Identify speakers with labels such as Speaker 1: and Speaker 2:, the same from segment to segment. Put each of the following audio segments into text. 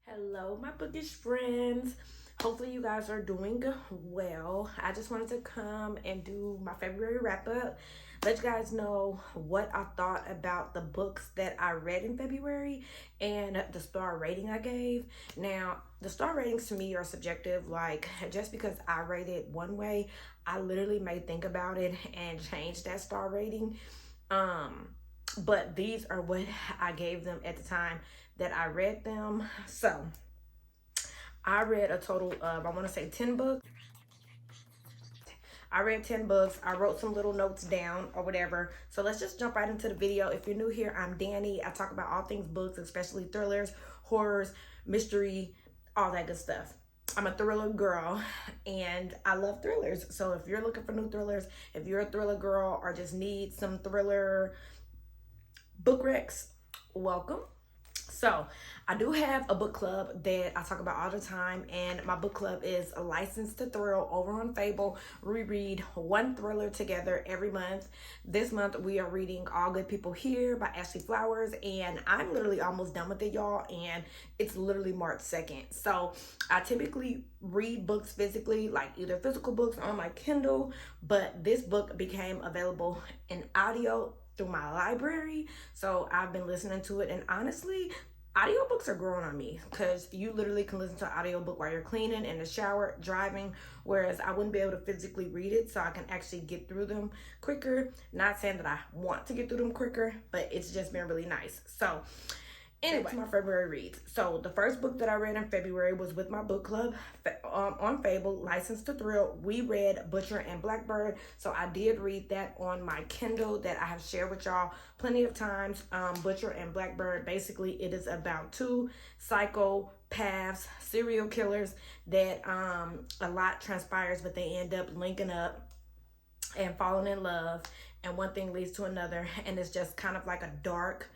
Speaker 1: Hello, my bookish friends. Hopefully, you guys are doing well. I just wanted to come and do my February wrap up. Let you guys know what I thought about the books that I read in February and the star rating I gave. Now, the star ratings to me are subjective. Like, just because I rated one way, I literally may think about it and change that star rating. Um, but these are what I gave them at the time that I read them. So I read a total of, I want to say 10 books. I read 10 books. I wrote some little notes down or whatever. So let's just jump right into the video. If you're new here, I'm Danny. I talk about all things books, especially thrillers, horrors, mystery, all that good stuff. I'm a thriller girl and I love thrillers. So if you're looking for new thrillers, if you're a thriller girl or just need some thriller book recs, welcome. So I do have a book club that I talk about all the time, and my book club is a License to Thrill over on Fable. We read one thriller together every month. This month we are reading All Good People Here by Ashley Flowers, and I'm literally almost done with it, y'all, and it's literally March 2nd. So I typically read books physically, like either physical books on my Kindle, but this book became available in audio through my library, so I've been listening to it. And honestly, audiobooks are growing on me because you literally can listen to an audiobook while you're cleaning, in the shower, driving, whereas I wouldn't be able to physically read it, so I can actually get through them quicker. Not saying that I want to get through them quicker, but it's just been really nice. So anyway, my February reads. So the first book that I read in February was with my book club on Fable, License to Thrill. We read Butcher and Blackberg. So I did read that on my Kindle that I have shared with y'all plenty of times. Butcher and Blackberg, basically it is about two psychopaths, serial killers that a lot transpires, but they end up linking up and falling in love, and one thing leads to another, and it's just kind of like a dark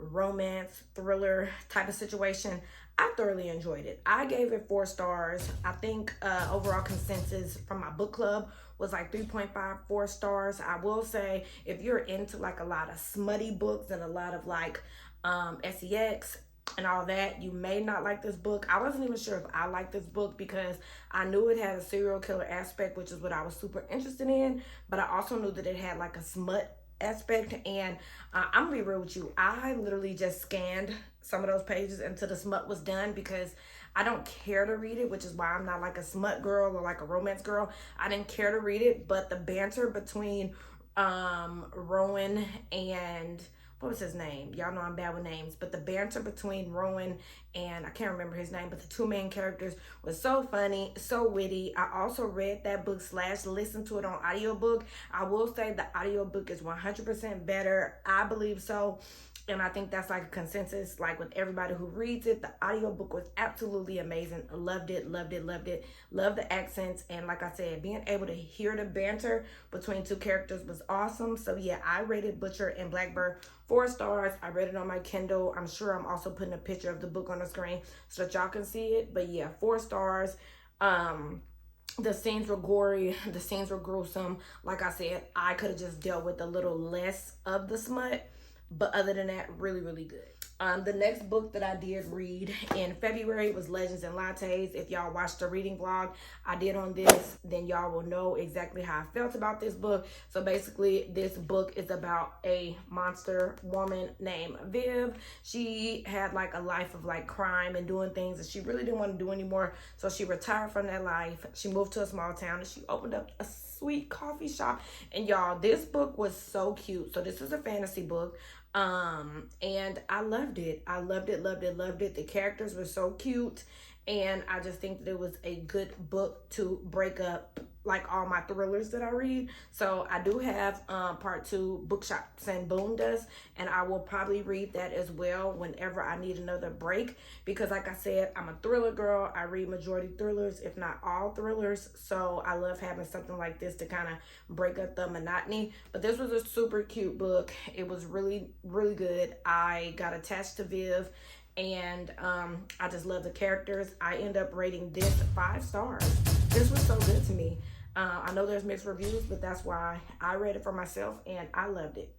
Speaker 1: romance thriller type of situation. I thoroughly enjoyed it. I gave it 4 stars. I think overall consensus from my book club was like 3.5, 4 stars. I will say if you're into like a lot of smutty books and a lot of like sex and all that, you may not like this book. I wasn't even sure if I liked this book because I knew it had a serial killer aspect, which is what I was super interested in, but I also knew that it had like a smut aspect. And I'm gonna be real with you, I literally just scanned some of those pages until the smut was done because I don't care to read it, which is why I'm not like a smut girl or like a romance girl. I didn't care to read it, but the banter between Rowan and what was his name? Y'all know I'm bad with names, but the banter between Rowan and I can't remember his name, but the two main characters was so funny, so witty. I also read that book / listened to it on audiobook. I will say the audiobook is 100% better. I believe so. And I think that's like a consensus, like with everybody who reads it. The audiobook was absolutely amazing. Loved it, loved it, loved it. Loved the accents. And like I said, being able to hear the banter between two characters was awesome. So yeah, I rated Butcher and Blackberg 4 stars. I read it on my Kindle. I'm sure I'm also putting a picture of the book on the screen so that y'all can see it. But yeah, 4 stars. The scenes were gory. The scenes were gruesome. Like I said, I could have just dealt with a little less of the smut. But other than that, really, really good. The next book that I did read in February was Legends and Lattes. If y'all watched the reading vlog I did on this, then y'all will know exactly how I felt about this book. So basically, this book is about a monster woman named Viv. She had like a life of like crime and doing things that she really didn't want to do anymore. So she retired from that life. She moved to a small town and she opened up a sweet coffee shop. And y'all, this book was so cute. So this is a fantasy book. And I loved it. I loved it, loved it, loved it. The characters were so cute. And I just think that it was a good book to break up like all my thrillers that I read. So I do have part 2 Bookshops and Boondas, and I will probably read that as well whenever I need another break, because like I said, I'm a thriller girl. I read majority thrillers, if not all thrillers. So I love having something like this to kind of break up the monotony. But this was a super cute book. It was really, really good. I got attached to Viv, and I just love the characters. I end up rating this 5 stars. This was so good to me. I know there's mixed reviews, but that's why I read it for myself and I loved it.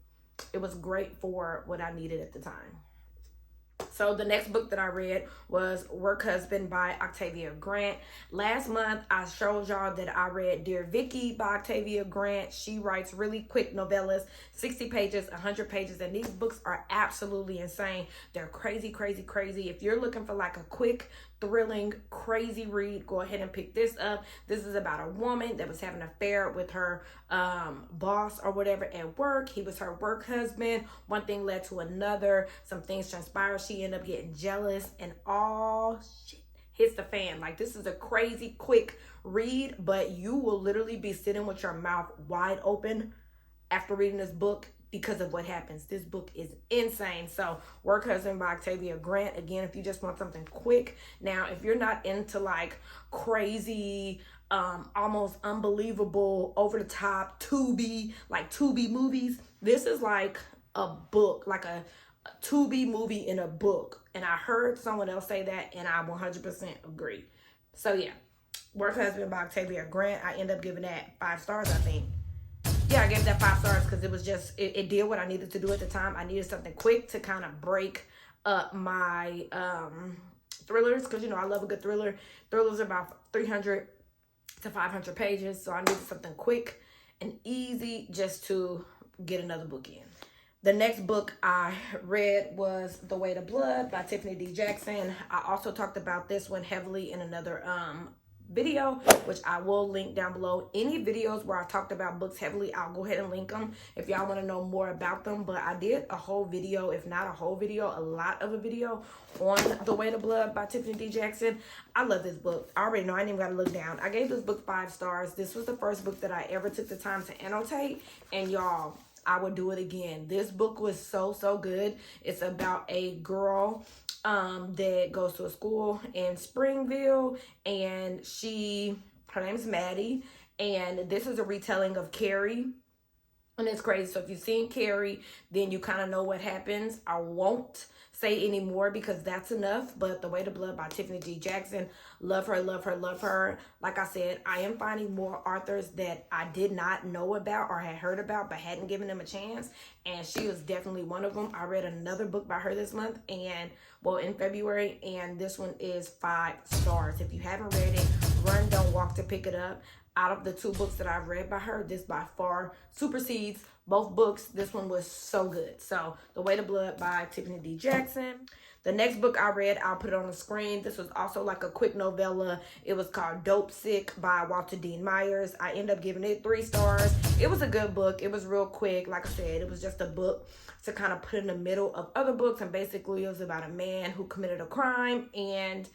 Speaker 1: It was great for what I needed at the time. So the next book that I read was Work Husband by Octavia Grant. Last month, I showed y'all that I read Dear Vicky by Octavia Grant. She writes really quick novellas, 60 pages, 100 pages, and these books are absolutely insane. They're crazy, crazy, crazy. If you're looking for like a quick, thrilling, crazy read, go ahead and pick this up. This is about a woman that was having an affair with her boss or whatever at work. He was her work husband. One thing led to another. Some things transpired. She ended up getting jealous, and all shit hits the fan. Like, this is a crazy quick read, but you will literally be sitting with your mouth wide open after reading this book because of what happens. This book is insane. So Work Husband by Octavia Grant. Again, if you just want something quick. Now, if you're not into like crazy, almost unbelievable, over the top, Tubi movies, this is like a book, like a Tubi movie in a book. And I heard someone else say that, and I 100% agree. So yeah, Work Husband by Octavia Grant. I end up giving that 5 stars, I think. Yeah, I gave that 5 stars because it was just, it did what I needed to do at the time. I needed something quick to kind of break up my thrillers, because, you know, I love a good thriller. Thrillers are about 300 to 500 pages, so I needed something quick and easy just to get another book in. The next book I read was The Weight of Blood by Tiffany D. Jackson. I also talked about this one heavily in another video, which I will link down below. Any videos where I talked about books heavily, I'll go ahead and link them if y'all want to know more about them. But I did a whole video, if not a whole video, a lot of a video on The Weight of Blood by Tiffany D. Jackson. I love this book. I already know, I ain't even got to look down. I gave this book 5 stars. This was the first book that I ever took the time to annotate, and y'all, I would do it again. This book was so, so good. It's about a girl that goes to a school in Springville, and her name is Maddie, and this is a retelling of Carrie, and it's crazy. So if you've seen Carrie, then you kind of know what happens. I won't say any more because that's enough. But The Weight of Blood by Tiffany D. Jackson, love her, love her, love her. Like I said, I am finding more authors that I did not know about or had heard about but hadn't given them a chance, and she was definitely one of them. I read another book by her this month, and well, in February, and this one is 5 stars. If you haven't read it, run, don't walk to pick it up. Out of the 2 books that I've read by her, this by far supersedes both books. This one was so good. So The Weight of Blood by Tiffany D. Jackson. The next book I read, I'll put it on the screen. This was also like a quick novella. It was called Dopesick by Walter Dean Myers. I ended up giving it 3 stars. It was a good book. It was real quick. Like I said, it was just a book to kind of put in the middle of other books, and basically it was about a man who committed a crime, and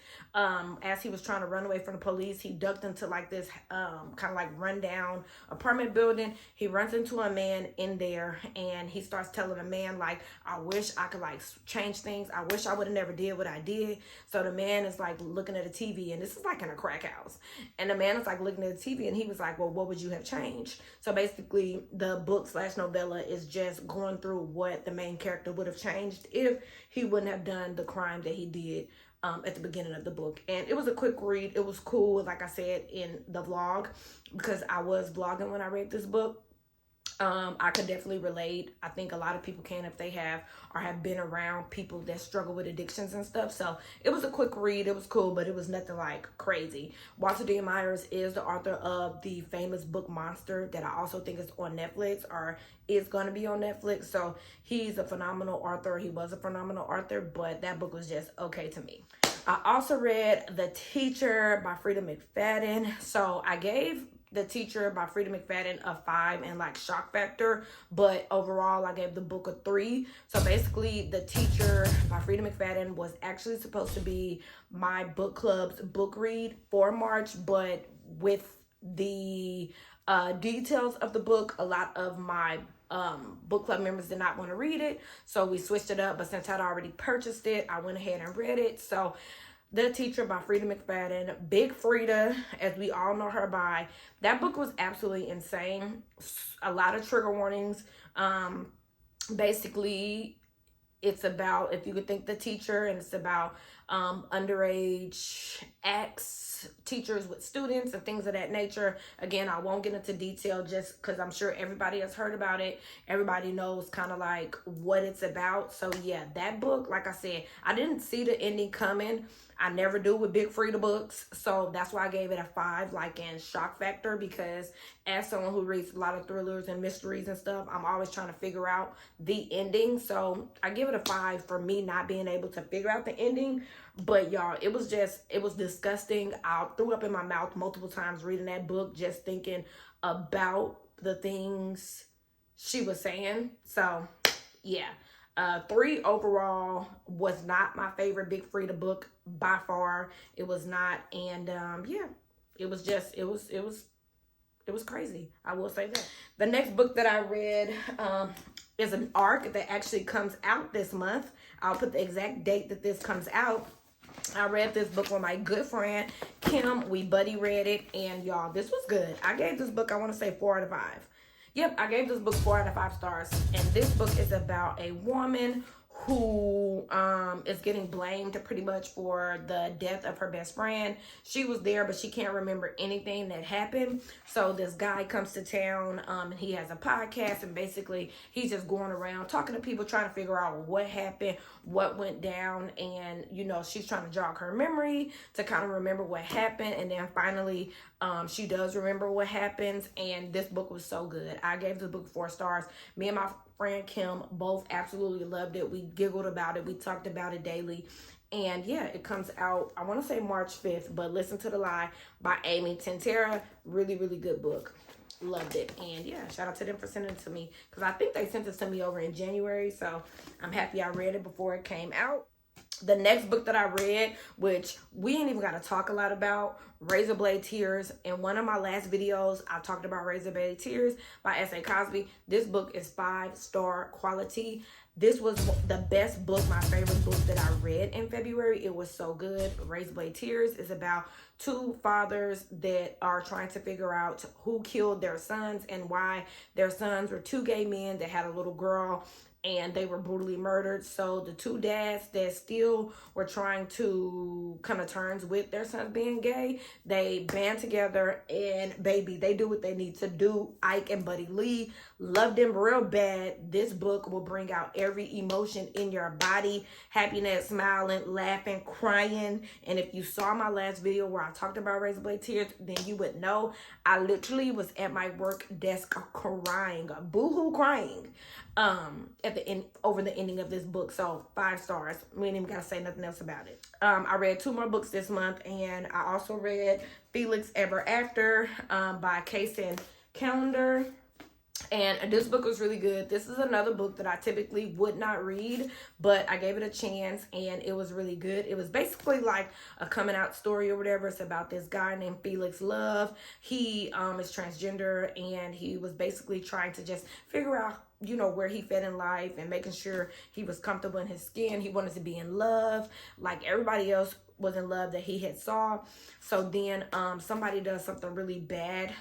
Speaker 1: as he was trying to run away from the police, he ducked into like this kind of like rundown apartment building. He runs into a man in there, and he starts telling the man like, I wish I could like change things. I wish I would have never did what I did. So the man is like looking at a TV, and this is like in a crack house, and the man is like looking at the TV, and he was like, well, what would you have changed? So basically the book / novella is just going through what the main character would have changed if he wouldn't have done the crime that he did at the beginning of the book. And it was a quick read. It was cool, like I said in the vlog, because I was vlogging when I read this book. I could definitely relate. I think a lot of people can if they have or have been around people that struggle with addictions and stuff. So it was a quick read. It was cool, but it was nothing like crazy. Walter Dean Myers is the author of the famous book Monster that I also think is on Netflix or is going to be on Netflix. So he's a phenomenal author. He was a phenomenal author, but that book was just okay to me. I also read The Teacher by Frida McFadden. So I gave The Teacher by Frida McFadden a 5 and like shock factor, but overall I gave the book a 3. So basically The Teacher by Frida McFadden was actually supposed to be my book club's book read for March, but with the details of the book, a lot of my book club members did not want to read it, so we switched it up. But since I'd already purchased it, I went ahead and read it. So The Teacher by Frida McFadden, Big Frida, as we all know her by. That book was absolutely insane. A lot of trigger warnings. Basically, It's about If You Could Thank the Teacher, and it's about underage acts, teachers with students and things of that nature. Again, I won't get into detail just because I'm sure everybody has heard about it. Everybody knows kind of like what it's about. So yeah, that book, like I said, I didn't see the ending coming. I never do with Big Frida books, so that's why I gave it a 5, like in shock factor, because as someone who reads a lot of thrillers and mysteries and stuff, I'm always trying to figure out the ending. So I give it a 5 for me not being able to figure out the ending. But y'all, it was disgusting. I threw up in my mouth multiple times reading that book, just thinking about the things she was saying. So yeah. 3 overall. Was not my favorite Big Frida book by far. It was not. And yeah, it was crazy. I will say that. The next book that I read is an arc that actually comes out this month. I'll put the exact date that this comes out. I read this book with my good friend Kim. We buddy read it, and y'all, this was good. I gave this book, I want to say, 4 out of 5. Yep, I gave this book 4 out of 5 stars. And this book is about a woman who is getting blamed pretty much for the death of her best friend. She was there, but she can't remember anything that happened. So this guy comes to town, and he has a podcast, and basically he's just going around talking to people, trying to figure out what happened, what went down. And, you know, she's trying to jog her memory to kind of remember what happened. And then finally, she does remember what happens. And this book was so good. I gave the book 4 stars. Me and my friend Kim both absolutely loved it. We giggled about it. We talked about it daily. And yeah, it comes out, I want to say March 5th, but Listen to the Lie by Amy Tintera. Really, really good book. Loved it. And yeah, shout out to them for sending it to me, because I think they sent it to me over in January. So I'm happy I read it before it came out. The next book that I read, which we ain't even got to talk a lot about, Razor Blade Tears. In one of my last videos, I talked about Razor Blade Tears by S.A. Cosby. This book is 5-star quality. This was the best book, my favorite book that I read in February. It was so good. Razor Blade Tears is about 2 fathers that are trying to figure out who killed their sons and why. Their sons were 2 gay men that had a little girl, and they were brutally murdered. So the 2 dads that still were trying to come to terms with their sons being gay, they band together, and baby, they do what they need to do. Ike and Buddy Lee loved them real bad. This book will bring out every emotion in your body. Happiness, smiling, laughing, crying. And if you saw my last video where I talked about Razor Blade Tears, then you would know I literally was at my work desk crying, boohoo crying. At the end, over the ending of this book. So 5 stars. We ain't even gotta say nothing else about it. I read 2 more books this month, and I also read Felix Ever After by Cason Calendar. And this book was really good. This is another book that I typically would not read, but I gave it a chance, and it was really good. It was basically like a coming out story or whatever. It's about this guy named Felix Love. He is transgender, and he was basically trying to just figure out, you know, where he fit in life and making sure he was comfortable in his skin. He wanted to be in love like everybody else was in love that he had saw. So then somebody does something really bad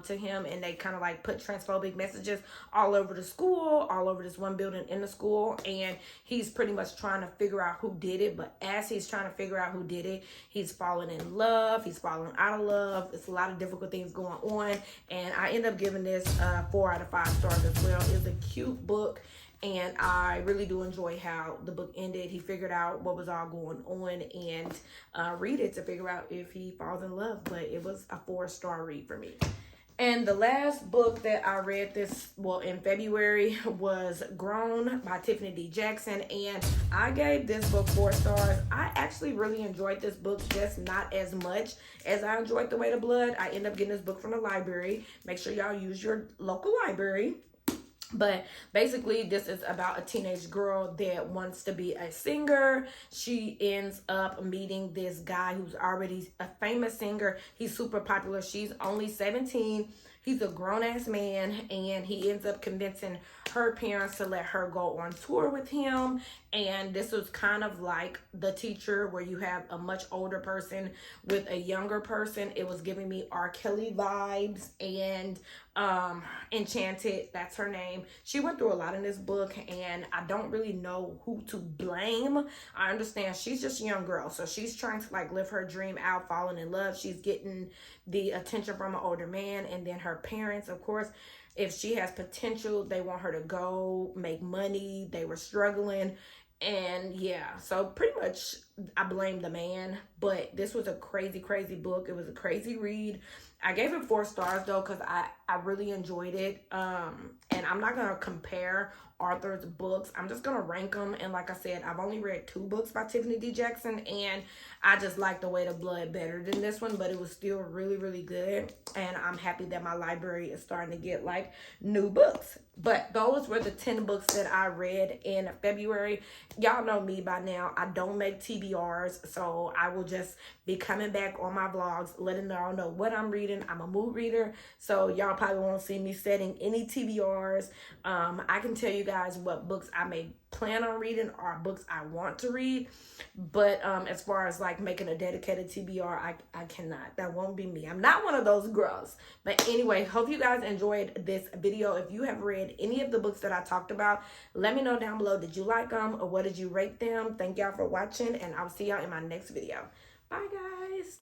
Speaker 1: to him, and they kind of like put transphobic messages all over the school, all over this one building in the school, and he's pretty much trying to figure out who did it. But as he's trying to figure out who did it, he's falling in love, he's falling out of love. It's a lot of difficult things going on, and I end up giving this 4 out of 5 stars as well. It's a cute book, and I really do enjoy how the book ended. He figured out what was all going on, and read it to figure out if he falls in love. But it was a 4-star read for me. And the last book that I read in February was Grown by Tiffany D. Jackson. And I gave this book 4 stars. I actually really enjoyed this book, just not as much as I enjoyed The Weight of Blood. I ended up getting this book from the library. Make sure y'all use your local library. But basically, this is about a teenage girl that wants to be a singer. She ends up meeting this guy who's already a famous singer. He's super popular. She's only 17. He's a grown-ass man, and he ends up convincing her parents to let her go on tour with him. And this was kind of like The Teacher, where you have a much older person with a younger person. It was giving me R. Kelly vibes, and Enchanted, that's her name. She went through a lot in this book, and I don't really know who to blame. I understand she's just a young girl, so she's trying to like live her dream out, falling in love. She's getting the attention from an older man, and then her parents, of course, if she has potential, they want her to go make money. They were struggling. And yeah, so pretty much I blame the man, but this was a crazy, crazy book. It was a crazy read. I gave it 4 stars though, because I really enjoyed it. And I'm not going to compare Arthur's books. I'm just going to rank them. And like I said, I've only read 2 books by Tiffany D. Jackson, and I just like The Way to Blood better than this one, but it was still really, really good. And I'm happy that my library is starting to get like new books. But those were the 10 books that I read in February. Y'all know me by now. I don't make TBRs, so I will just be coming back on my vlogs, letting y'all know what I'm reading. I'm a mood reader, so y'all probably won't see me setting any TBRs. I can tell you guys what books I may plan on reading or books I want to read, but as far as like making a dedicated TBR, I cannot. That won't be me. I'm not one of those girls. But anyway, hope you guys enjoyed this video. If you have read any of the books that I talked about, let me know down below. Did you like them, or what did you rate them? Thank y'all for watching, and I'll see y'all in my next video. Bye guys.